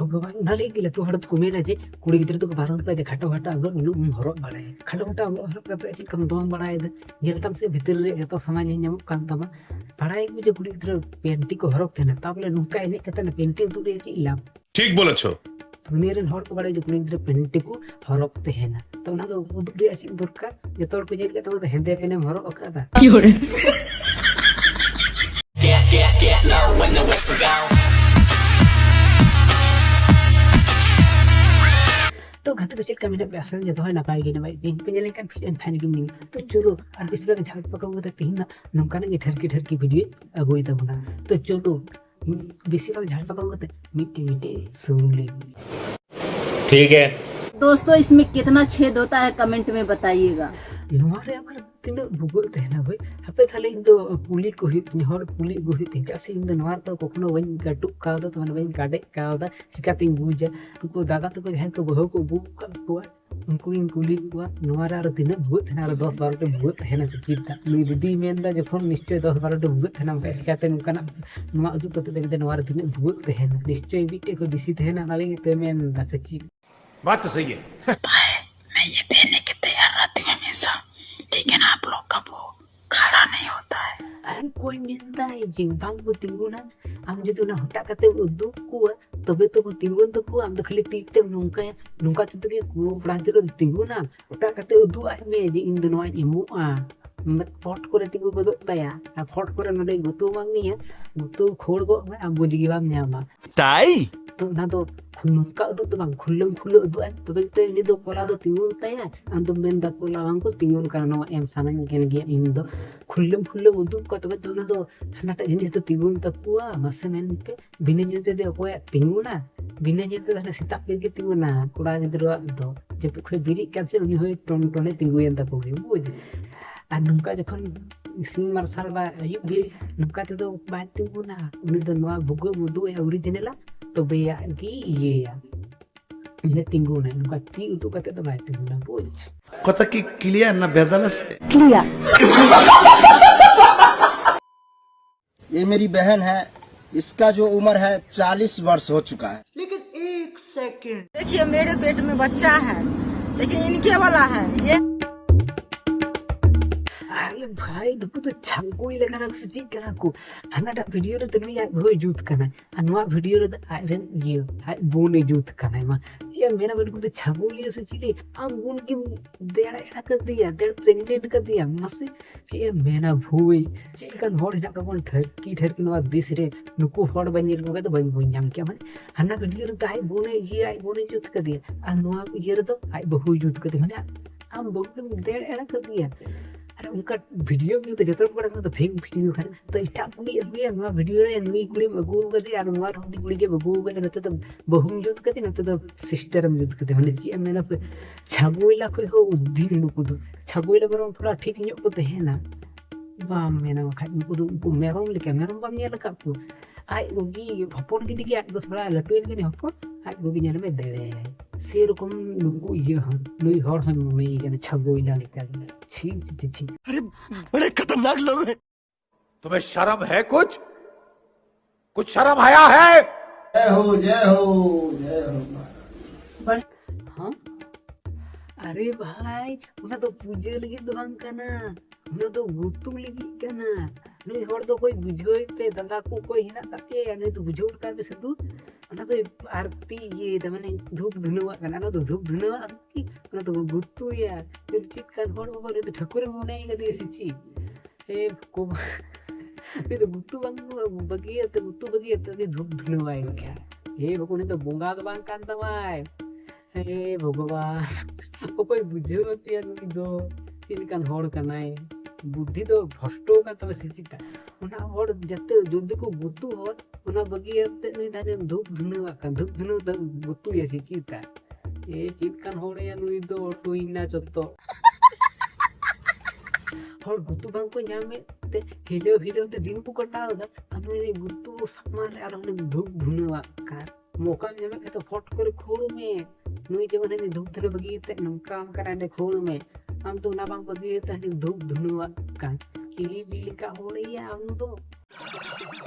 भगवान नाले की लटू हड़त को मेना जे कुड़ी गिद्र तो बारन का जे खाटो खाटा अंगल उनु हरक बाड़ाय खाटो खाटा अंगल हरक कते ची कम दोन बाड़ाय दे येलतम से भीतर रे एतो समाज ᱧᱟᱢᱚᱜ ᱠᱟᱱ ᱛᱟᱢᱟ बाड़ाय को जे कुड़ी गिद्र पेंटी को हरक थेना ताबले नुका एने कते ना पेंटी उदु रे ची लाभ ठीक बोलेछो दुनिया रे हर को बाड़ाय जे कुड़ी गिद्र पेंटी को हरक तेहेना तो ना तो उदु रे ची दरकार जतो हर को जे के तो हेंदे पेने Harak अकादा कियोरे when the whistle go तो घात को चेक का मैंने असल जो है ना पाएगी ना भाई पिन पिन लेकर फिर एंड फैन गेमिंग तो चलो और इस बार झाड़ पकाऊंगा तो तीन नमका ना ठरकी वीडियो अगोई तब ना तो चलो बेसी बार झाड़ पकाऊंगा तो मीठे मीठे सुन ले ठीक है दोस्तों इसमें कितना छेद होता है कमेंट में बताइएगा नोरे अमर तीन भूगोल तहना भाई हपे थाले इन दो पुली को हित निहर पुली को हित जासे इन दो नवार तो कोखनो वइन गटु कावदा तो मन वइन काडे कावदा सिकाती बुजा उनको दादा तो को जहन को बहो को बु को उनको इन कुली को नवार आर तीन भूगोल तहना 10 12 टे भूगोल तहना सिकिता नुई दीदी मेंदा जखन निश्चय 10 12 टे भूगोल तहना मका सिकाते नुकाना नुवा उदु कते देते नवार तीन भूगोल तहना निश्चय बीटे को दिसी तहना नाले ते मेंदा सच्ची बात तो सही है मैं ये देने के तैयार रहती हूं हमेशा लेकिन आप लोग का वो खड़ा नहीं होता है अरे कोई मिलता है जिंग बांग को तिंगुना हम जो ना हटा करते वो दुख को तबे तो वो तिंगुन तो को हम तो खाली टीकते नुंका तो के को प्रांत को तिंगुना हटा करते वो दुआ में जी इन दोनों इमु मत फट करे तिंगु को दया फट करे नडे गुतु मांगनी है गुतु खोड़ को हम बुझगी बाम न्यामा ताई तो ना तो नुंका उदु तो बांग खुल्लम खुल्लो उदु तबे तो नि दो कोला दो तिंगुन तया हम तो मेन दा कोला बांग को तिंगुन करनो एम सानन गेन गे इन दो खुल्लम खुल्लो उदु को तबे तो ना तो हनाटा जिनिस तो तिंगुन तकुआ मसे मेन के बिने जते दे कोया तिंगुना बिने जते हना सिता के तिंगुना कोड़ा गिद्रो दो जब खै बिरी कासे उनि होय टन टने तिंगुयन तको गे बुझ आ नुंका जखन सिंग मार्शल बा अयुब भी नुंका ते तो बा तिंगुना उनि दो नवा भुगो मुदु ओरिजिनला तो बेया की ये या ये तिंगुना नुका ती उतु कते तो बा तिंगुना बुझ कत की क्लियर ना बेजालस क्लियर ये मेरी बहन है इसका जो उम्र है 40 वर्ष हो चुका है लेकिन एक सेकंड देखिए मेरे पेट में बच्चा है लेकिन इनके वाला है ये अरे भाई नुकु तो छंगोई लगा ना सची कना को हनाटा वीडियो रे तनु या होय जूत कना अनवा वीडियो रे आयरन ये बोने जूत कना मा ये मेरा बड़ को तो छंगोली से चिले हम गुन की देड़ा एड़ा कर दिया देड़ प्रेग्नेंट कर दिया मसे ये मेना भूई चिकन होड़ ना का कोन ठरकी नवा दिस रे नुकु होड़ बनिर को तो बन बुन जाम क्या माने हना वीडियो रे ताई बोने जूत कर दिया अनवा ये रे तो आई बहु जूत कर दिया माने हम बहु देड़ एड़ा कर दिया अरे उनका वीडियो में तो जतन पड़ा तो फेक वीडियो खाना तो इटा कुड़ी अगुया नवा वीडियो रे नुई कुड़ी अगु कदे और नवा होडी कुड़ी के अगु कदे नते तो बहुम जुत कदे नते तो सिस्टर में जुत कदे माने जी मेना छागुइला कोई हो उद्धी नुकु दो छागुइला बरम थोड़ा ठीक ᱧᱚᱜ को तहेना बाम मेना खा नुकु दो उनको मेरम लेके मेरम बाम नेल का को आई गोगी हपन की दिके आई थोड़ा लटुएन के हपन आई गोगी नेल में देवे से रकम नुकु ये हम नुई हर हम में ये छागुइला लेके छी छी छी अरे बड़े खतरनाक लोग हैं तुम्हें शर्म है कुछ शर्म आया है जय हो जय हो जय हो हाँ अरे भाई उना तो पूजे लगी तो बांग कना उना तो गुतु लगी कना नहीं हर तो कोई बुझोई पे दंगा को कोई हिना काके या नहीं तो बुझोड़ का पे सदु उना तो आरती ये द माने धूप धुनवा कना ना तो धूप धुनवा की उना तो गुतु या फिर चित का हर को तो ठाकुर मुने के दे सिची ए को ये तो गुतु बांग बगिए तो गुतु बगिए तो धूप धुनवा है क्या ए बकोने तो बोंगा तो बांग कान तमाय हे भगवान ओ कोई बुझो पिया नुई दो चिलकान होड़ कनाय बुद्धि तो भ्रष्टो का तब सिचिता उना होड़ जते जुद्ध को गुतु हो उना बगियते नुई धाने धूप धुनुवा का धूप धुनु तो गुतु ये सिचिता ए चिलकान होड़ या नुई दो टुइना चत्तो होड़ गुतु बांग को ᱧᱟᱢᱮ ते हिलो ते दिन को कटाव दा अनु गुतु सामान रे आरो धूप धुनुवा का मौका ᱧᱟᱢᱮ के तो फट करे खोड़ में नुई जवन ने धूप धुनु बगियते नमका हम कराने खोड़ में हम तो ना बांग बगियते ने धूप धुनुवा का किली बिली का होड़िया हम तो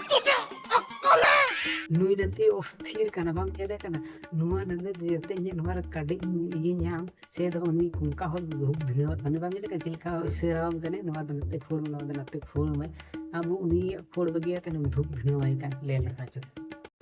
तुझे अक्कल है नुई नंते अस्थिर कना बाम चेदे कना नुआ नंदे जेते इन नुआ काडे ये ᱧᱟᱢ से दो नुई कुंका हो धूप धन्यवाद माने बाम चेदे चिलका सेराम कने नुआ दनते फोड़ नुआ दनते फोड़ में अब उनी फोड़ बगिया तने धूप धन्यवाद का ले लगा चो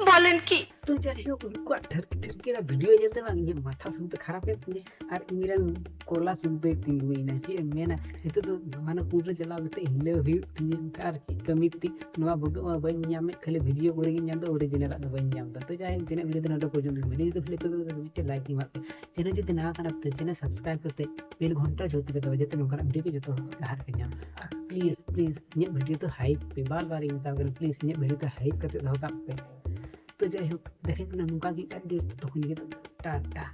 बोलन की तो जाहियो उनको ठरकी वीडियो जलते बांग ये माथा सुनते खराब है तिने और इमिरन कोला सुनते तिंगुई ना ची मेना हितो तो माने पूरे चला बते हिले हुई तिने कार ची कमिति नवा बगवा बन ᱧᱟᱢে खाली वीडियो करे ᱧᱟᱢ दो ओरिजिनल द बन ᱧᱟᱢ तो जाहियो तिने वीडियो तो नडो पर्यंत वीडियो तो फ्लिप तो मिटे लाइक मारते चैनल जति ना करब तो चैनल सब्सक्राइब करते बेल घंटा जोति पे जते नोकरा वीडियो को जतो हार के ᱧᱟᱢ प्लीज प्लीज ये वीडियो तो हाइप पे बार-बार ये बता प्लीज ये वीडियो तो हाइप करते दो पे तो जाहियो देखें ना नुका की टाइम तो तखन ये टाटा।